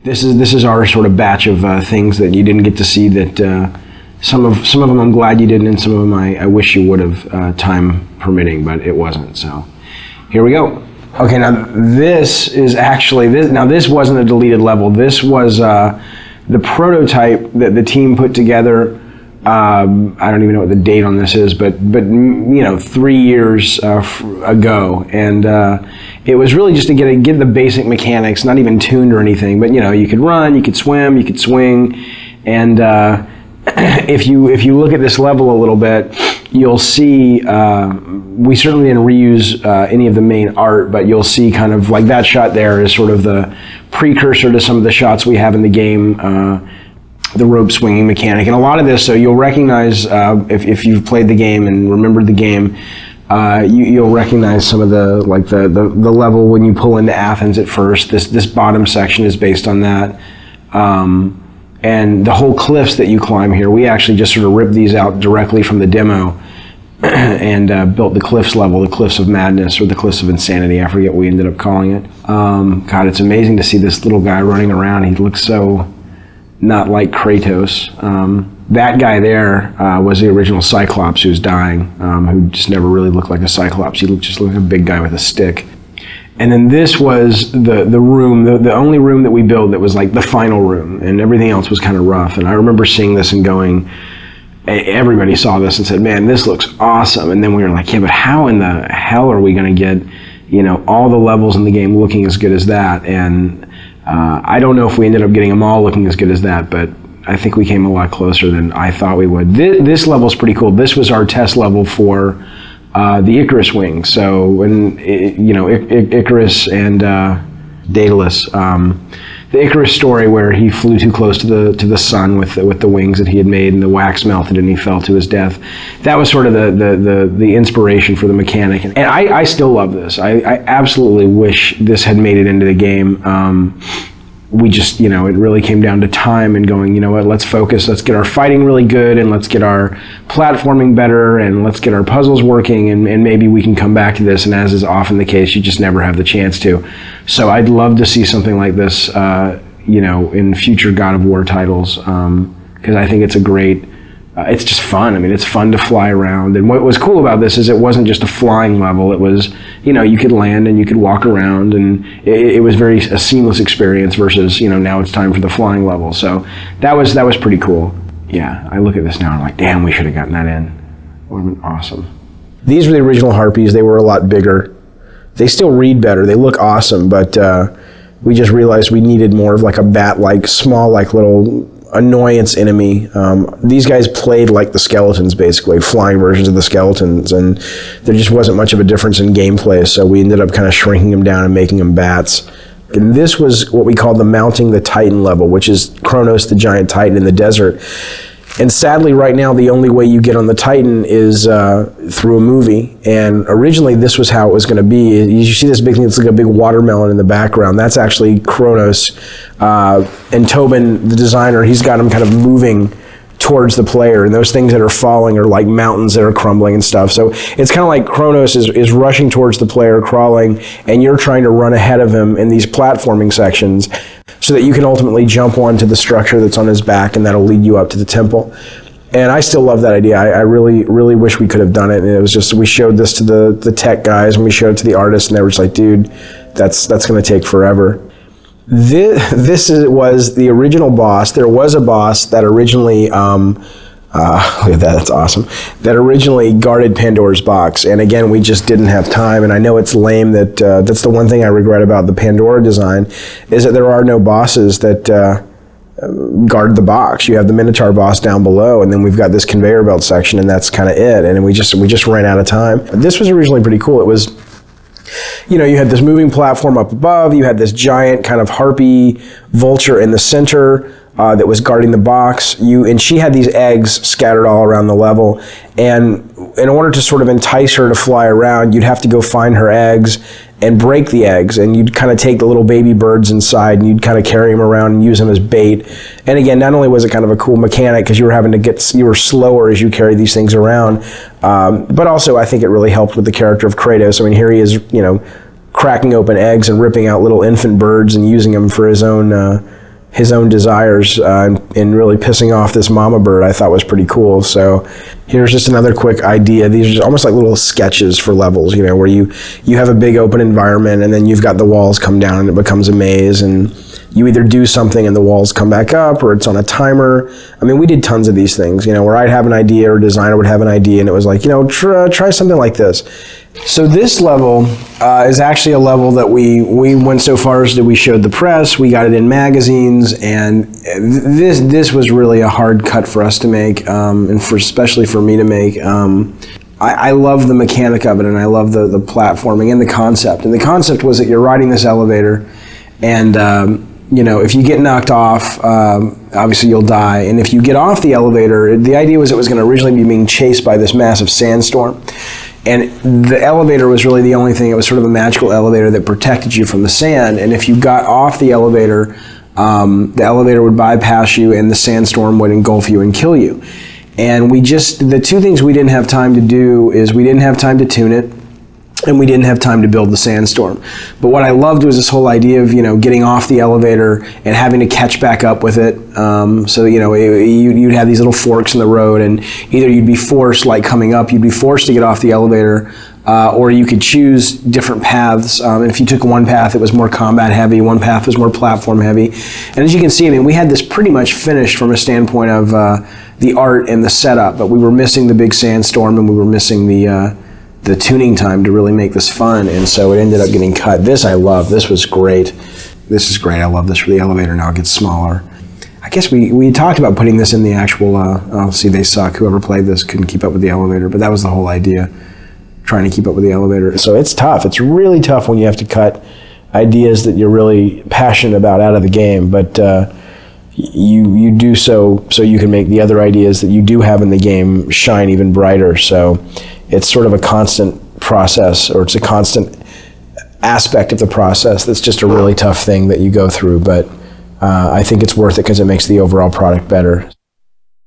this is our sort of batch of things that you didn't get to see. That some of them I'm glad you didn't, and some of them I wish you would have, time permitting, but it wasn't. So here we go. Okay, now this is actually this. Now this wasn't a deleted level. This was the prototype that the team put together. I don't even know what the date on this is, but 3 years ago, and it was really just to get the basic mechanics, not even tuned or anything, but you could run, you could swim, you could swing, and if you look at this level a little bit, you'll see we certainly didn't reuse any of the main art, but you'll see kind of like that shot there is sort of the precursor to some of the shots we have in the game, the rope swinging mechanic. And a lot of this, so you'll recognize, if you've played the game and remembered the game, you'll recognize some of the level when you pull into Athens at first. This bottom section is based on that. And the whole cliffs that you climb here, we actually just sort of ripped these out directly from the demo and built the cliffs level, the Cliffs of Madness or the Cliffs of Insanity. I forget what we ended up calling it. God, it's amazing to see this little guy running around. He looks so not like Kratos. That guy there was the original Cyclops who's dying, who just never really looked like a Cyclops. He just looked like a big guy with a stick. And then this was the room, the only room that we built that was like the final room, and everything else was kind of rough. And I remember seeing this and going, everybody saw this and said, man, this looks awesome. And then we were like, yeah, but how in the hell are we going to get, all the levels in the game looking as good as that? And I don't know if we ended up getting them all looking as good as that, but I think we came a lot closer than I thought we would. This level's pretty cool. This was our test level for the Icarus wing. So when Icarus and Daedalus, the Icarus story where he flew too close to the sun with the wings that he had made, and the wax melted and he fell to his death. That was sort of the inspiration for the mechanic. And I still love this. I absolutely wish this had made it into the game. We just, it really came down to time and going, you know what, let's focus, let's get our fighting really good, and let's get our platforming better, and let's get our puzzles working, and maybe we can come back to this. And as is often the case, you just never have the chance to. So I'd love to see something like this, in future God of War titles, because I think it's a great, it's just fun. I mean, it's fun to fly around. And what was cool about this is it wasn't just a flying level. It was, you could land and you could walk around, and it was a seamless experience versus, now it's time for the flying level. So that was pretty cool. Yeah, I look at this now and I'm like, damn, we should have gotten that in. It would have been awesome. These were the original Harpies. They were a lot bigger. They still read better. They look awesome, but we just realized we needed more of like a bat-like, small, like little annoyance enemy. These guys played like the skeletons, basically, flying versions of the skeletons, and there just wasn't much of a difference in gameplay, so we ended up kind of shrinking them down and making them bats. And this was what we call the Mounting the Titan level, which is Kronos, the giant titan in the desert. And sadly, right now, the only way you get on the Titan is through a movie. And originally, this was how it was going to be. You see this big thing, it's like a big watermelon in the background. That's actually Kronos. And Tobin, the designer, he's got him kind of moving towards the player. And those things that are falling are like mountains that are crumbling and stuff. So it's kind of like Kronos is rushing towards the player, crawling, and you're trying to run ahead of him in these platforming sections, so that you can ultimately jump onto the structure that's on his back, and that'll lead you up to the temple. And I still love that idea. I really, really wish we could have done it. And it was just, we showed this to the tech guys, and we showed it to the artists, and they were just like, dude, that's going to take forever. This was the original boss. There was a boss that originally, look at that, that's awesome, that originally guarded Pandora's box. And again, we just didn't have time. And I know it's lame that that's the one thing I regret about the Pandora design, is that there are no bosses that guard the box. You have the Minotaur boss down below, and then we've got this conveyor belt section, and that's kind of it. And we just ran out of time. But this was originally pretty cool. It was, you had this moving platform up above, you had this giant kind of harpy vulture in the center that was guarding the box. And she had these eggs scattered all around the level. And in order to sort of entice her to fly around, you'd have to go find her eggs and break the eggs. And you'd kind of take the little baby birds inside, and you'd kind of carry them around and use them as bait. And again, not only was it kind of a cool mechanic because you were slower as you carried these things around, but also I think it really helped with the character of Kratos. I mean, here he is, cracking open eggs and ripping out little infant birds and using them for his own his own desires in really pissing off this mama bird, I thought was pretty cool. So here's just another quick idea. These are almost like little sketches for levels, you know, where you have a big open environment and then you've got the walls come down and it becomes a maze, and you either do something and the walls come back up, or it's on a timer. I mean, we did tons of these things, you know, where I'd have an idea or a designer would have an idea and it was like, you know, try something like this. So this level is actually a level that we went so far as that we showed the press, we got it in magazines, and this was really a hard cut for us to make, and especially for me to make. I love the mechanic of it, and I love the platforming and the concept. And the concept was that you're riding this elevator, and you know, if you get knocked off, obviously you'll die. And if you get off the elevator, the idea was it was going to originally be being chased by this massive sandstorm. And the elevator was really the only thing. It was sort of a magical elevator that protected you from the sand. And if you got off the elevator would bypass you and the sandstorm would engulf you and kill you. And the two things we didn't have time to do is we didn't have time to tune it, and we didn't have time to build the sandstorm. But what I loved was this whole idea of, you know, getting off the elevator and having to catch back up with it. So, you know, you'd have these little forks in the road, and either you'd be forced, like coming up, you'd be forced to get off the elevator, or you could choose different paths. And if you took one path, it was more combat heavy, one path was more platform heavy. And as you can see, I mean, we had this pretty much finished from a standpoint of the art and the setup, but we were missing the big sandstorm, and we were missing the tuning time to really make this fun, and so it ended up getting cut. This I love. This was great. This is great. I love this for the elevator. Now it gets smaller. I guess we talked about putting this in the actual, oh, see, they suck. Whoever played this couldn't keep up with the elevator, but that was the whole idea, trying to keep up with the elevator. So it's tough. It's really tough when you have to cut ideas that you're really passionate about out of the game, but you do so you can make the other ideas that you do have in the game shine even brighter. So it's sort of a constant process, or it's a constant aspect of the process that's just a really tough thing that you go through, but I think it's worth it because it makes the overall product better.